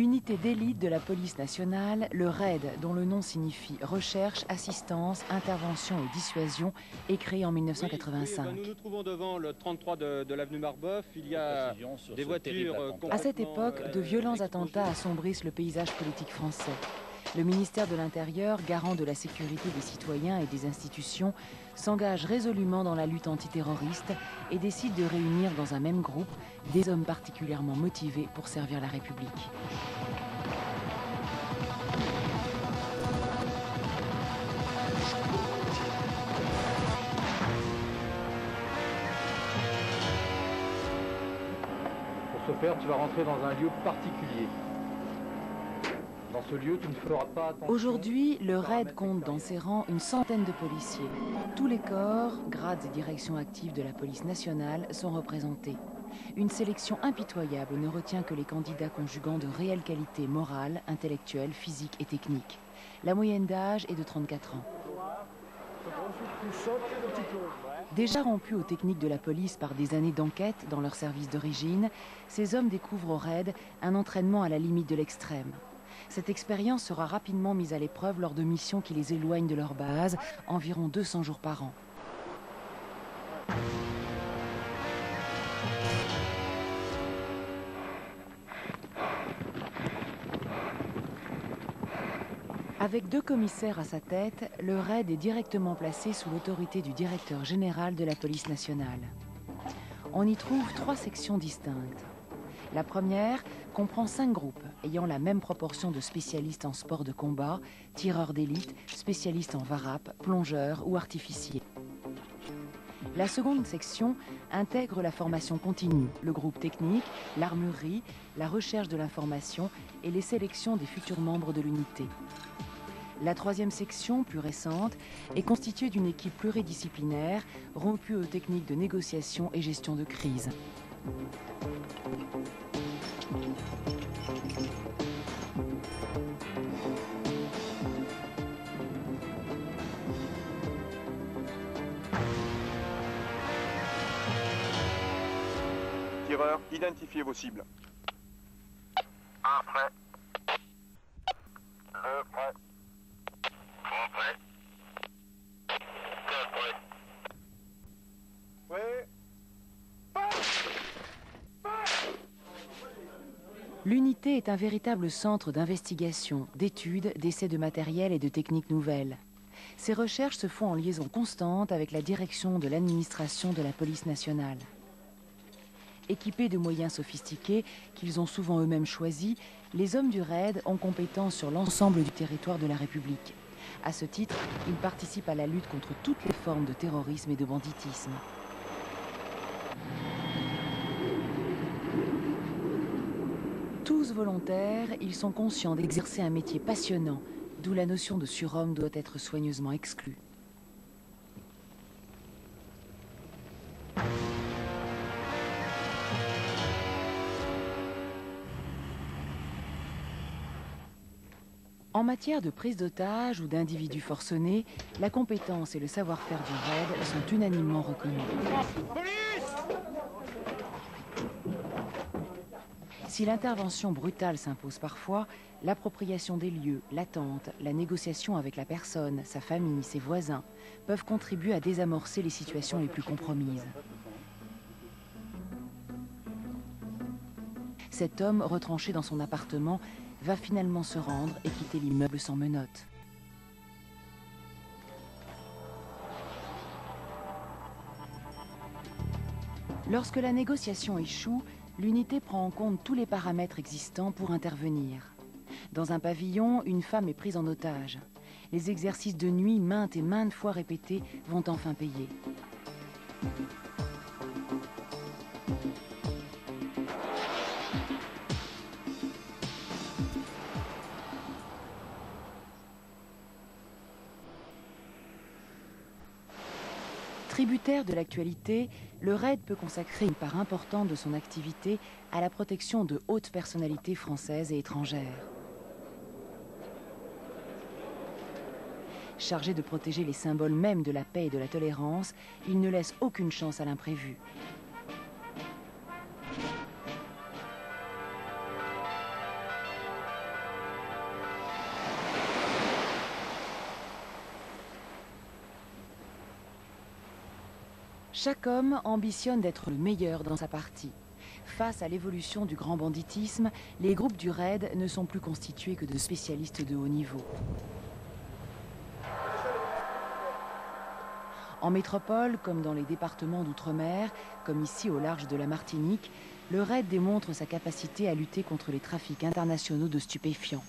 Unité d'élite de la police nationale, le RAID, dont le nom signifie Recherche, Assistance, Intervention et Dissuasion, est créé en 1985. Nous nous trouvons devant le 33 de l'avenue Marbeuf. Il y a des voitures... À cette époque, de violents attentats assombrissent le paysage politique français. Le ministère de l'Intérieur, garant de la sécurité des citoyens et des institutions, s'engage résolument dans la lutte antiterroriste et décide de réunir dans un même groupe des hommes particulièrement motivés pour servir la République. Pour ce faire, tu vas rentrer dans un lieu particulier. Dans ce lieu, tu ne feras pas attention. Aujourd'hui, le RAID compte dans ses rangs une centaine de policiers. Tous les corps, grades et directions actives de la police nationale sont représentés. Une sélection impitoyable ne retient que les candidats conjuguant de réelles qualités morales, intellectuelles, physiques et techniques. La moyenne d'âge est de 34 ans. Déjà rompus aux techniques de la police par des années d'enquête dans leur service d'origine, ces hommes découvrent au RAID un entraînement à la limite de l'extrême. Cette expérience sera rapidement mise à l'épreuve lors de missions qui les éloignent de leur base, environ 200 jours par an. Avec 2 commissaires à sa tête, le RAID est directement placé sous l'autorité du directeur général de la police nationale. On y trouve 3 sections distinctes. La première comprend 5 groupes ayant la même proportion de spécialistes en sport de combat, tireurs d'élite, spécialistes en varap, plongeurs ou artificiers. La seconde section intègre la formation continue, le groupe technique, l'armurerie, la recherche de l'information et les sélections des futurs membres de l'unité. La troisième section, plus récente, est constituée d'une équipe pluridisciplinaire rompue aux techniques de négociation et gestion de crise. Tireur, identifiez vos cibles. 1 prêt. 2 prêt. 3 prêt. 4 prêt. Oui. L'unité est un véritable centre d'investigation, d'études, d'essais de matériel et de techniques nouvelles. Ces recherches se font en liaison constante avec la direction de l'administration de la police nationale. Équipés de moyens sophistiqués qu'ils ont souvent eux-mêmes choisis, les hommes du RAID ont compétence sur l'ensemble du territoire de la République. À ce titre, ils participent à la lutte contre toutes les formes de terrorisme et de banditisme. Tous volontaires, ils sont conscients d'exercer un métier passionnant, d'où la notion de surhomme doit être soigneusement exclue. En matière de prise d'otages ou d'individus forcenés, la compétence et le savoir-faire du RAID sont unanimement reconnus. Si l'intervention brutale s'impose parfois, l'appropriation des lieux, l'attente, la négociation avec la personne, sa famille, ses voisins, peuvent contribuer à désamorcer les situations les plus compromises. Cet homme, retranché dans son appartement, va finalement se rendre et quitter l'immeuble sans menottes. Lorsque la négociation échoue, l'unité prend en compte tous les paramètres existants pour intervenir. Dans un pavillon, une femme est prise en otage. Les exercices de nuit maintes et maintes fois répétés vont enfin payer. Tributaire de l'actualité, le RAID peut consacrer une part importante de son activité à la protection de hautes personnalités françaises et étrangères. Chargé de protéger les symboles mêmes de la paix et de la tolérance, il ne laisse aucune chance à l'imprévu. Chaque homme ambitionne d'être le meilleur dans sa partie. Face à l'évolution du grand banditisme, les groupes du raid ne sont plus constitués que de spécialistes de haut niveau. En métropole, comme dans les départements d'outre-mer, comme ici au large de la Martinique, le raid démontre sa capacité à lutter contre les trafics internationaux de stupéfiants.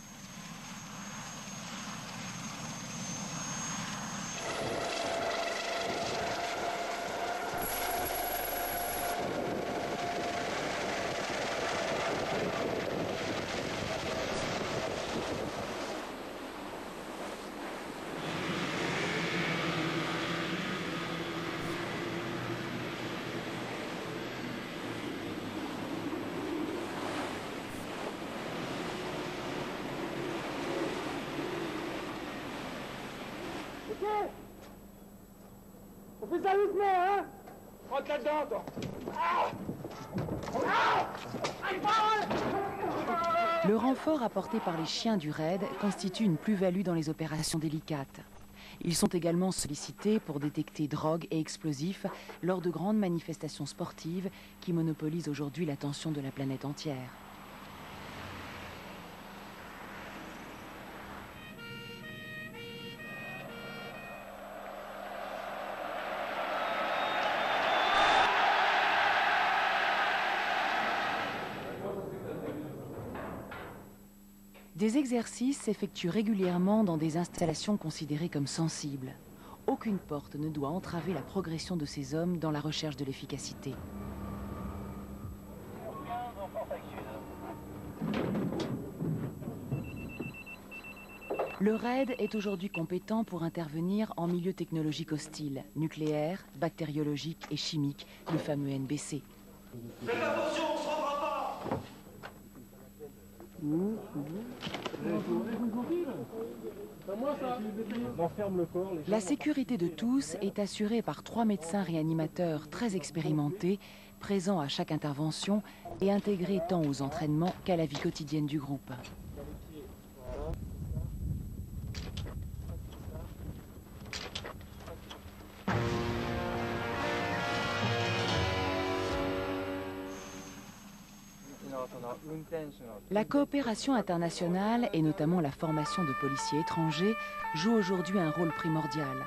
On fait ça doucement, hein? Rentre là-dedans, toi. Le renfort apporté par les chiens du raid constitue une plus-value dans les opérations délicates. Ils sont également sollicités pour détecter drogue et explosifs lors de grandes manifestations sportives qui monopolisent aujourd'hui l'attention de la planète entière. Des exercices s'effectuent régulièrement dans des installations considérées comme sensibles. Aucune porte ne doit entraver la progression de ces hommes dans la recherche de l'efficacité. Le raid est aujourd'hui compétent pour intervenir en milieu technologique hostile, nucléaire, bactériologique et chimique, le fameux NBC. Faites attention, on se rendra pas. La sécurité de tous est assurée par 3 médecins réanimateurs très expérimentés, présents à chaque intervention et intégrés tant aux entraînements qu'à la vie quotidienne du groupe. La coopération internationale, et notamment la formation de policiers étrangers, joue aujourd'hui un rôle primordial.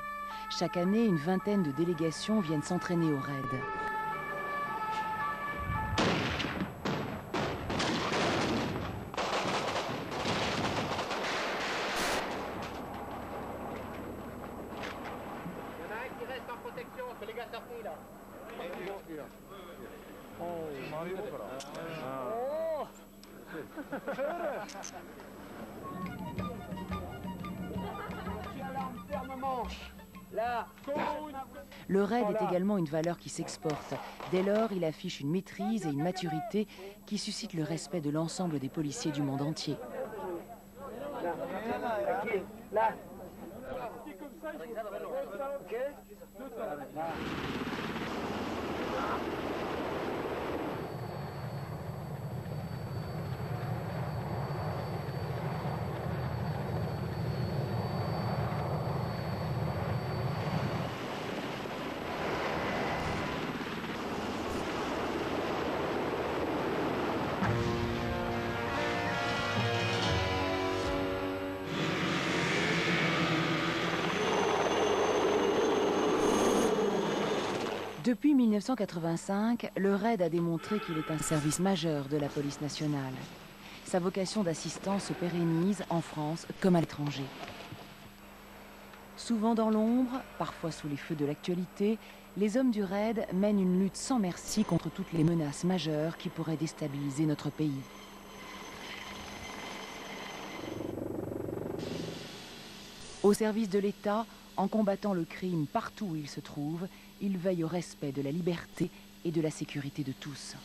Chaque année, une vingtaine de délégations viennent s'entraîner au raid. Il y en a un qui reste en protection, c'est les gars sortis là. Le raid est également une valeur qui s'exporte. Dès lors, il affiche une maîtrise et une maturité qui suscitent le respect de l'ensemble des policiers du monde entier. Là. Depuis 1985, le raid a démontré qu'il est un service majeur de la police nationale. Sa vocation d'assistance se pérennise en France comme à l'étranger. Souvent dans l'ombre, parfois sous les feux de l'actualité, les hommes du raid mènent une lutte sans merci contre toutes les menaces majeures qui pourraient déstabiliser notre pays. Au service de l'État, en combattant le crime partout où il se trouve, il veille au respect de la liberté et de la sécurité de tous.